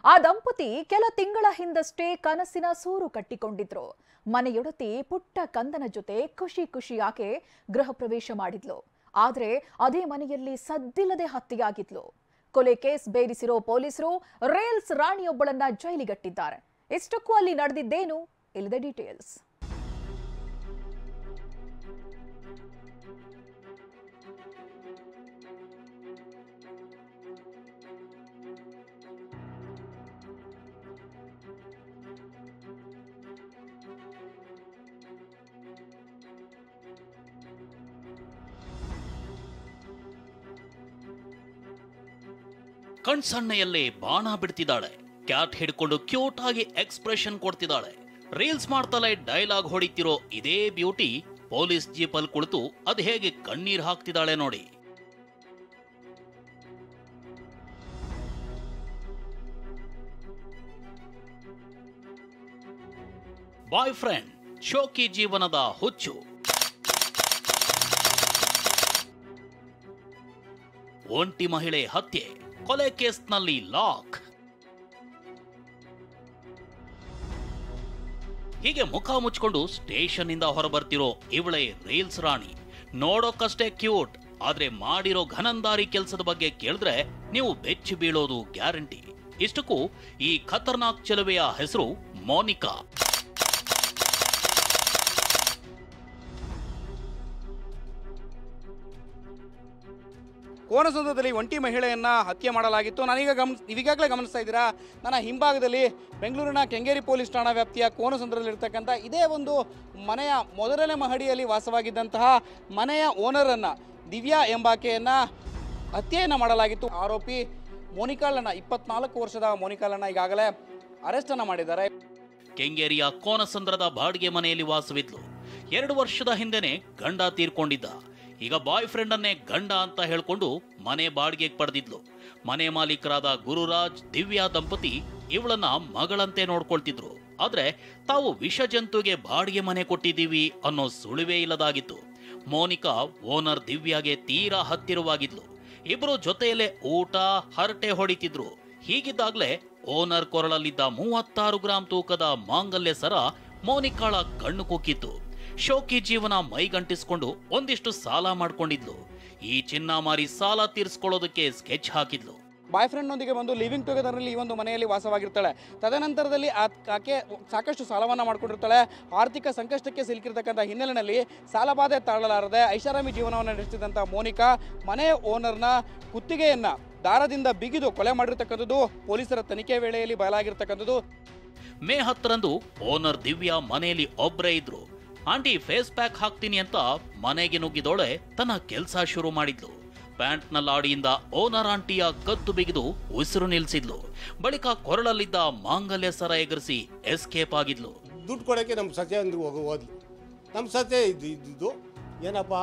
ಆ ದಂಪತಿ ಕೆಲ ತಿಂಗಳ ಹಿಂದಷ್ಟೇ ಕನಸಿನ ಸೂರು ಕಟ್ಟಿಕೊಂಡಿದ್ರು. ಮನೆಯೊಡತಿ ಪುಟ್ಟ ಕಂದನ ಜೊತೆ ಖುಷಿಯಾಗಿ ಗೃಹ ಪ್ರವೇಶ ಮಾಡಿದ್ಲು. ಆದ್ರೆ ಅದೇ ಮನೆಯಲ್ಲಿ ಸದ್ದಿಲ್ಲದೆ ಹತ್ಯೆಯಾಗಿದ್ಲು. ಕೊಲೆ ಕೇಸ್ ಬೇರಿಸಿರೋ ಪೊಲೀಸರು ರೇಲ್ಸ್ ರಾಣಿಯೊಬ್ಬಳನ್ನ ಜೈಲಿಗಟ್ಟಿದ್ದಾರೆ. ಇಷ್ಟಕ್ಕೂ ಅಲ್ಲಿ ನಡೆದಿದ್ದೇನು? ಇಲ್ಲದೆ ಡೀಟೇಲ್ಸ್. ಕಣ್ಸಣ್ಣೆಯಲ್ಲೇ ಬಾಣ ಬಿಡ್ತಿದ್ದಾಳೆ. ಕ್ಯಾಟ್ ಹಿಡ್ಕೊಂಡು ಕ್ಯೂಟ್ ಆಗಿ ಎಕ್ಸ್ಪ್ರೆಷನ್ ಕೊಡ್ತಿದ್ದಾಳೆ. ರೀಲ್ಸ್ ಮಾಡ್ತಲೇ ಡೈಲಾಗ್ ಹೊಡಿತಿರೋ ಇದೇ ಬ್ಯೂಟಿ ಪೊಲೀಸ್ ಜೀಪಲ್ ಕುಳಿತು ಅದ್ ಹೇಗೆ ಕಣ್ಣೀರ್ ಹಾಕ್ತಿದ್ದಾಳೆ ನೋಡಿ. ಬಾಯ್ ಫ್ರೆಂಡ್ ಶೋಕಿ ಜೀವನದ ಹುಚ್ಚು. ಒಂಟಿ ಮಹಿಳೆ ಹತ್ಯೆ, ಕೊಲೆ ಕೇಸ್ನಲ್ಲಿ ಲಾಕ್. ಹೀಗೆ ಮುಖ ಮುಚ್ಕೊಂಡು ಸ್ಟೇಷನ್ ಇಂದ ಹೊರಬರ್ತಿರೋ ಇವಳೇ ರೀಲ್ಸ್ ರಾಣಿ. ನೋಡೋಕಷ್ಟೇ ಕ್ಯೂಟ್, ಆದ್ರೆ ಮಾಡಿರೋ ಘನಂದಾರಿ ಕೆಲಸದ ಬಗ್ಗೆ ಕೇಳಿದ್ರೆ ನೀವು ಬೆಚ್ಚಿ ಬೀಳೋದು ಗ್ಯಾರಂಟಿ. ಇಷ್ಟಕ್ಕೂ ಈ ಖತರ್ನಾಕ್ ಚೆಲುವೆಯ ಹೆಸರು ಮೋನಿಕಾ. ಕೋನಸಂದ್ರದಲ್ಲಿ ಒಂಟಿ ಮಹಿಳೆಯನ್ನ ಹತ್ಯೆ ಮಾಡಲಾಗಿತ್ತು. ನೀವೀಗಾಗಲೇ ಗಮನಿಸ್ತಾ ಇದ್ದೀರಾ, ನನ್ನ ಹಿಂಭಾಗದಲ್ಲಿ ಬೆಂಗಳೂರಿನ ಕೆಂಗೇರಿ ಪೊಲೀಸ್ ಠಾಣಾ ವ್ಯಾಪ್ತಿಯ ಕೋನಸಂದ್ರದಲ್ಲಿರ್ತಕ್ಕಂಥ ಇದೇ ಒಂದು ಮನೆಯ ಮೊದಲನೇ ಮಹಡಿಯಲ್ಲಿ ವಾಸವಾಗಿದ್ದಂತಹ ಮನೆಯ ಓನರನ್ನು ದಿವ್ಯಾ ಎಂಬಾಕೆಯನ್ನು ಹತ್ಯೆಯನ್ನು ಮಾಡಲಾಗಿತ್ತು. ಆರೋಪಿ ಮೋನಿಕಾಳನ್ನ 24 ವರ್ಷದ ಮೋನಿಕಾಳನ್ನ ಈಗಾಗಲೇ ಅರೆಸ್ಟನ್ನು ಮಾಡಿದ್ದಾರೆ. ಕೆಂಗೇರಿಯ ಕೋನಸಂದ್ರದ ಬಾಡಿಗೆ ಮನೆಯಲ್ಲಿ ವಾಸವಿದ್ಲು. 2 ವರ್ಷದ ಹಿಂದೆನೆ ಗಂಡ ತೀರ್ಕೊಂಡಿದ್ದ. ಈಗ ಬಾಯ್ ಫ್ರೆಂಡ್ ಅನ್ನೇ ಗಂಡ ಅಂತ ಹೇಳ್ಕೊಂಡು ಮನೆ ಬಾಡಿಗೆಗೆ ಪಡೆದಿದ್ಲು. ಮನೆ ಮಾಲೀಕರಾದ ಗುರುರಾಜ್ ದಿವ್ಯಾ ದಂಪತಿ ಇವಳನ್ನ ಮಗಳಂತೆ ನೋಡ್ಕೊಳ್ತಿದ್ರು. ಆದ್ರೆ ತಾವು ವಿಷ ಜಂತುಗೆ ಬಾಡಿಗೆ ಮನೆ ಕೊಟ್ಟಿದ್ದೀವಿ ಅನ್ನೋ ಸುಳಿವೇ ಇಲ್ಲದಾಗಿತ್ತು. ಮೋನಿಕಾ ಓನರ್ ದಿವ್ಯಾಗೆ ತೀರಾ ಹತ್ತಿರವಾಗಿದ್ಲು. ಇಬ್ರು ಜೊತೆಯಲ್ಲೇ ಊಟ ಹರಟೆ ಹೊಡಿತಿದ್ರು. ಹೀಗಿದ್ದಾಗ್ಲೇ ಓನರ್ ಕೊರಳಲ್ಲಿದ್ದ 36 ಗ್ರಾಂ ತೂಕದ ಮಾಂಗಲ್ಯ ಸರ ಮೋನಿಕಾಳ ಕಣ್ಣು ಕುಕ್ಕಿತ್ತು. ಶೋಕಿ ಜೀವನ ಮೈಗಂಟಿಸ್ಕೊಂಡು ಒಂದಿಷ್ಟು ಸಾಲ ಮಾಡ್ಕೊಂಡಿದ್ಲು. ಈ ಚಿನ್ನ ಮಾರಿ ಸಾಲ ತೀರಿಸ್ಕೊಳ್ಳೋದಕ್ಕೆ ಸ್ಕೆಚ್ ಹಾಕಿದ್ಲು. ಬಾಯ್ ಫ್ರೆಂಡ್ನೊಂದಿಗೆ ಬಂದು ಲಿವಿಂಗ್ ಟುಗೆದರ್ನಲ್ಲಿ ಈ ಒಂದು ಮನೆಯಲ್ಲಿ ವಾಸವಾಗಿರ್ತಾಳೆ. ತದನಂತರದಲ್ಲಿ ಆಕೆ ಸಾಕಷ್ಟು ಸಾಲವನ್ನು ಮಾಡ್ಕೊಂಡಿರ್ತಾಳೆ. ಆರ್ಥಿಕ ಸಂಕಷ್ಟಕ್ಕೆ ಸಿಲುಕಿರ್ತಕ್ಕಂಥ ಹಿನ್ನೆಲೆಯಲ್ಲಿ ಸಾಲಬಾಧೆ ತಾಳಲಾರದೆ ಐಷಾರಾಮಿ ಜೀವನವನ್ನು ನಡೆಸಿದಂಥ ಮೋನಿಕಾ ಮನೆಯ ಓನರ್ನ ಕುತ್ತಿಗೆಯನ್ನು ದಾರದಿಂದ ಬಿಗಿದು ಕೊಲೆ ಮಾಡಿರ್ತಕ್ಕಂಥದ್ದು ಪೊಲೀಸರ ತನಿಖೆ ವೇಳೆಯಲ್ಲಿ ಬಯಲಾಗಿರ್ತಕ್ಕಂಥದ್ದು. ಮೇ 10ರಂದು ಓನರ್ ದಿವ್ಯಾ ಮನೆಯಲ್ಲಿ ಒಬ್ಬರೇ ಇದ್ರು. ಆಂಟಿ ಫೇಸ್ ಪ್ಯಾಕ್ ಹಾಕ್ತೀನಿ ಅಂತ ಮನೆಗೆ ನುಗ್ಗಿದೋಳೆ ತನ್ನ ಕೆಲಸ ಶುರು ಮಾಡಿದ್ಲು. ಪ್ಯಾಂಟ್ನ ಲಾಡಿಯಿಂದ ಓನರ್ ಆಂಟಿಯ ಕತ್ತು ಬಿಗಿದು ಉಸಿರು ನಿಲ್ಸಿದ್ಲು. ಬಳಿಕ ಕೊರಳಲ್ಲಿದ್ದ ಮಾಂಗಲ್ಯ ಸರ ಎಗರಿಸಿ ಎಸ್ಕೇಪ್ ಆಗಿದ್ಲು. ದುಡ್ಡು ಕೊಡೋಕ್ಕೆ ನಮ್ಮ ಸತ್ಯ ಹೋದ್ಲು. ನಮ್ಮ ಸತ್ಯ ಇದ್ದು ಏನಪ್ಪ,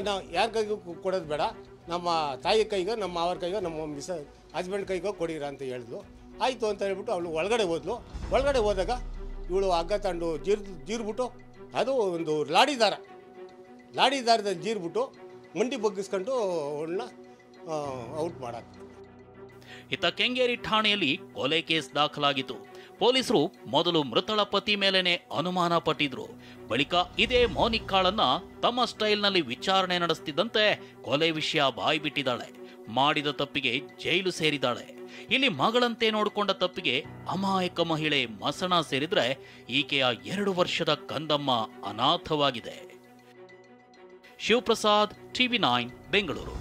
ನಾವು ಯಾರ ಕೈಗೂ ಕೊಡೋದು ಬೇಡ, ನಮ್ಮ ತಾಯಿ ಕೈಗೋ ನಮ್ಮ ಅವ್ರ ಕೈಗೋ ನಮ್ಮ ಹಸ್ಬೆಂಡ್ ಕೈಗೋ ಕೊಡಿರ ಅಂತ ಹೇಳಿದ್ಲು. ಆಯಿತು ಅಂತ ಹೇಳ್ಬಿಟ್ಟು ಅವಳು ಒಳಗಡೆ ಹೋದ್ಲು. ಒಳಗಡೆ ಹೋದಾಗ ಇವಳು ಹಗ್ಗ ತಂಡು ಜೀರ್ಬಿಟ್ಟು ಅದು ಒಂದು ಲಾಡಿ ದಾರದ ಜೀರ್ಬಿಟ್ಟು ಮಂಡಿ ಬಗ್ಗಿಸ್ಕೊಂಡು ಅವಳನ್ನ ಔಟ್ ಮಾಡಾಕ. ಇತ್ತ ಕೆಂಗೇರಿ ಠಾಣೆಯಲ್ಲಿ ಕೊಲೆ ಕೇಸ್ ದಾಖಲಾಗಿತ್ತು. ಪೊಲೀಸರು ಮೊದಲು ಮೃತಳ ಪತಿ ಮೇಲೇನೆ ಅನುಮಾನ ಪಟ್ಟಿದ್ರು. ಬಳಿಕ ಇದೇ ಮೋನಿಕಾಳನ್ನ ತಮ್ಮ ಸ್ಟೈಲ್ನಲ್ಲಿ ವಿಚಾರಣೆ ನಡೆಸ್ತಿದ್ದಂತೆ ಕೊಲೆ ವಿಷಯ ಬಾಯಿ ಬಿಟ್ಟಿದ್ದಾಳೆ. ಮಾಡಿದ ತಪ್ಪಿಗೆ ಜೈಲು ಸೇರಿದ್ದಾಳೆ. ಇಲ್ಲಿ ಮಗಳಂತೆ ನೋಡಿಕೊಂಡ ತಪ್ಪಿಗೆ ಅಮಾಯಕ ಮಹಿಳೆ ಮಸಣ ಸೇರಿದ್ರೆ ಈಕೆಯ 2 ವರ್ಷದ ಕಂದಮ್ಮ ಅನಾಥವಾಗಿದೆ. ಶಿವಪ್ರಸಾದ್, TV9 ಬೆಂಗಳೂರು.